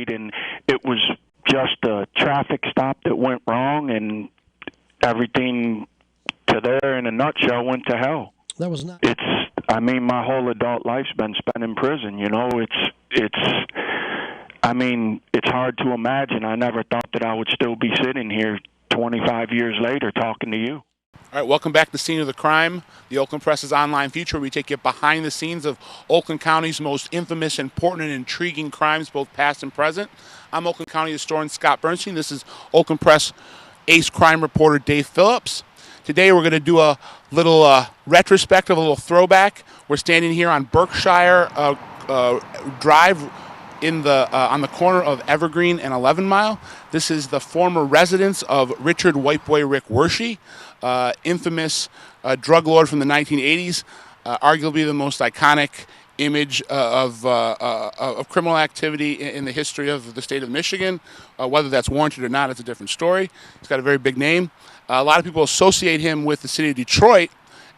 made, and it was just a traffic stop that went wrong, and everything to there in a nutshell went to hell. That was not. I mean, my whole adult life's been spent in prison. You know, I mean, it's hard to imagine. I never thought that I would still be sitting here 25 years later talking to you. All right, welcome back to Scene of the Crime, the Oakland Press's online feature where we take you behind the scenes of Oakland County's most infamous, important, and intriguing crimes, both past and present. I'm Oakland County historian Scott Bernstein. This is Oakland Press ace crime reporter Dave Phillips. Today we're going to do a little retrospective, a little throwback. We're standing here on Berkshire Drive on the corner of Evergreen and 11 Mile. This is the former residence of Richard Whiteboy Rick Wershey, infamous drug lord from the 1980s, arguably the most iconic image of criminal activity in the history of the state of Michigan. Whether that's warranted or not, it's a different story. He's got a very big name. A lot of people associate him with the city of Detroit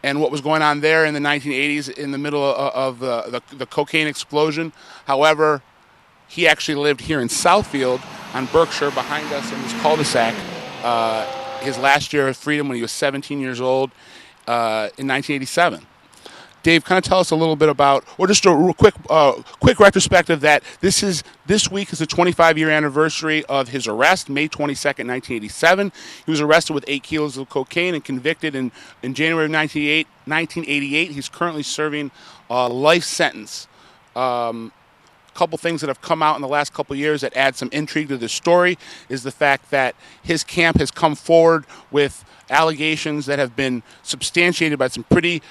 and what was going on there in the 1980s in the middle of the cocaine explosion. However, he actually lived here in Southfield on Berkshire behind us in this cul-de-sac. His last year of freedom when he was 17 years old in 1987. Dave, kind of tell us a little bit about, or just a real quick retrospective that this week is the 25-year anniversary of his arrest, May 22nd, 1987. He was arrested with 8 kilos of cocaine and convicted in January of 1988. He's currently serving a life sentence. Couple things that have come out in the last couple of years that add some intrigue to this story is the fact that his camp has come forward with allegations that have been substantiated by some pretty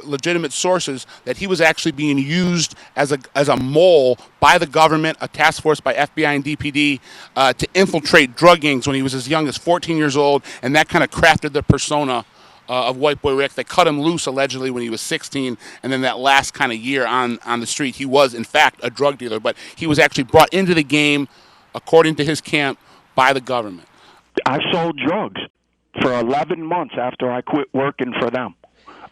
legitimate sources that he was actually being used as a mole by the government, a task force by FBI and DPD, to infiltrate drug gangs when he was as young as 14 years old, and that kind of crafted the persona of White Boy Rick. They cut him loose allegedly when he was 16, and then that last kind of year on the street, he was in fact a drug dealer, but he was actually brought into the game, according to his camp, by the government. I sold drugs for 11 months after I quit working for them.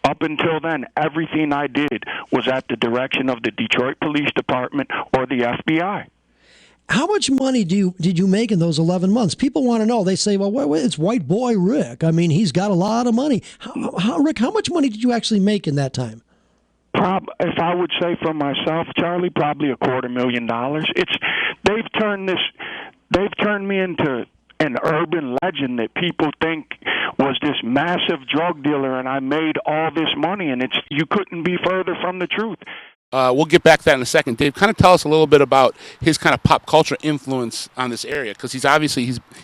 Up until then, everything I did was at the direction of the Detroit Police Department or the FBI. How much money did you make in those 11 months? People want to know. They say, well, it's White Boy Rick. I mean, he's got a lot of money. Rick, how much money did you actually make in that time? If I would say for myself, Charlie, probably $250,000. They've turned me into an urban legend that people think was this massive drug dealer, and I made all this money, and you couldn't be further from the truth. We'll get back to that in a second. Dave, kind of tell us a little bit about his kind of pop culture influence on this area, because he's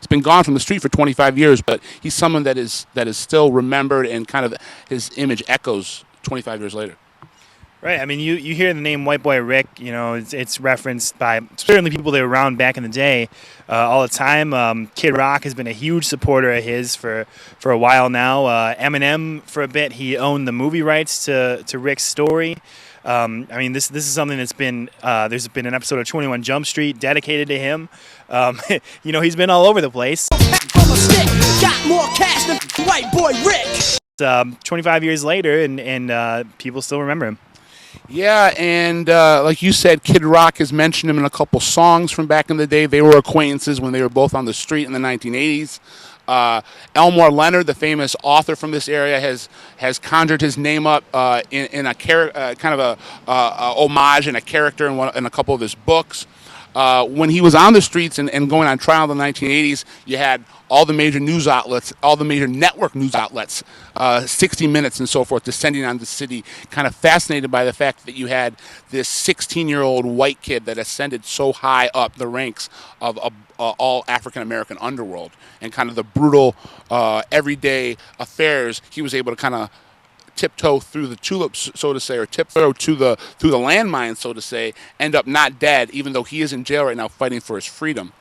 been gone from the street for 25 years, but he's someone that is still remembered, and kind of his image echoes 25 years later. Right. I mean, you hear the name White Boy Rick, you know, it's referenced by certainly people that were around back in the day all the time. Kid Rock has been a huge supporter of his for a while now. Eminem, for a bit, he owned the movie rights to Rick's story. I mean, this is something that's been, there's been an episode of 21 Jump Street dedicated to him. You know, he's been all over the place. Got more cash than White Boy Rick. 25 years later, and people still remember him. Yeah, and like you said, Kid Rock has mentioned him in a couple songs from back in the day. They were acquaintances when they were both on the street in the 1980s. Elmore Leonard, the famous author from this area, has conjured his name up in a kind of a homage and a character in a couple of his books. When he was on the streets and going on trial in the 1980s, you had all the major news outlets, all the major network news outlets, 60 Minutes and so forth, descending on the city, kind of fascinated by the fact that you had this 16-year-old white kid that ascended so high up the ranks of all African-American underworld, and kind of the brutal, everyday affairs. He was able to kind of tiptoe through the tulips, so to say, or tiptoe through the landmine, so to say, end up not dead, even though he is in jail right now fighting for his freedom.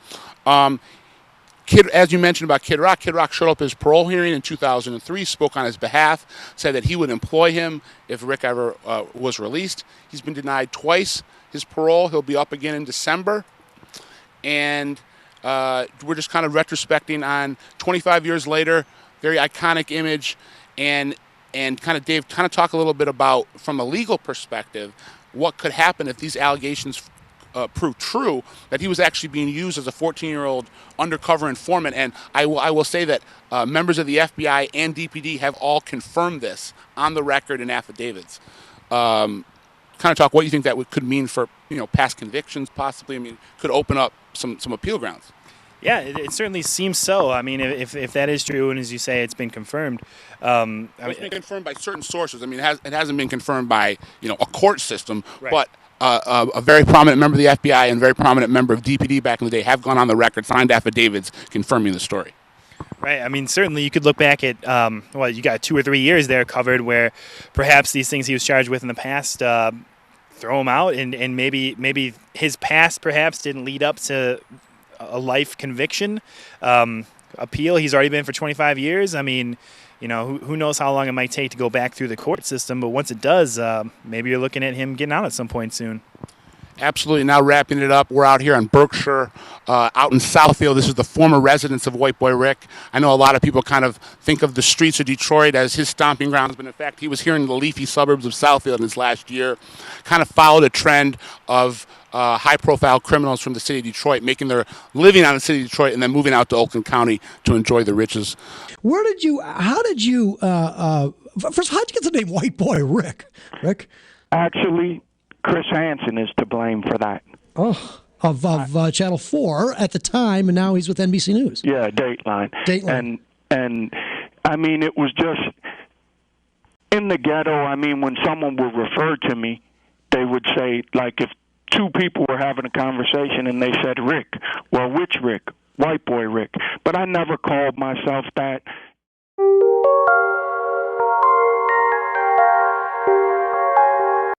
As you mentioned about Kid Rock showed up at his parole hearing in 2003, spoke on his behalf, said that he would employ him if Rick ever was released. He's been denied twice his parole. He'll be up again in December. And we're just kind of retrospecting on 25 years later, very iconic image, and kind of, Dave, kind of talk a little bit about, from a legal perspective, what could happen if these allegations proved true, that he was actually being used as a 14-year-old undercover informant. And I will say that members of the FBI and DPD have all confirmed this on the record in affidavits. Kind of talk what you think that could mean for past convictions, possibly. I mean, could open up some appeal grounds. Yeah, it certainly seems so. I mean, if that is true, and as you say, it's been confirmed. It's been confirmed by certain sources. I mean, it hasn't been confirmed by a court system, right. But a very prominent member of the FBI and a very prominent member of DPD back in the day have gone on the record, signed affidavits confirming the story. Right. I mean, certainly you could look back at, you got 2 or 3 years there covered where perhaps these things he was charged with in the past throw him out, and maybe his past perhaps didn't lead up to a life conviction. Appeal, he's already been for 25 years. I mean, who knows how long it might take to go back through the court system, but once it does, maybe you're looking at him getting out at some point soon. Absolutely. Now wrapping it up, we're out here on Berkshire, out in Southfield. This is the former residence of White Boy Rick. I know a lot of people kind of think of the streets of Detroit as his stomping grounds, but in fact, he was here in the leafy suburbs of Southfield in his last year. Kind of followed a trend of high-profile criminals from the city of Detroit making their living out of the city of Detroit and then moving out to Oakland County to enjoy the riches. How did you, first, how'd you get the name White Boy Rick? Rick? Actually, Chris Hansen is to blame for that. Oh, of Channel 4 at the time, and now he's with NBC News. Yeah, Dateline. And I mean, it was just in the ghetto. I mean, when someone would refer to me, they would say, like, if two people were having a conversation and they said Rick, well, which Rick? White Boy Rick. But I never called myself that.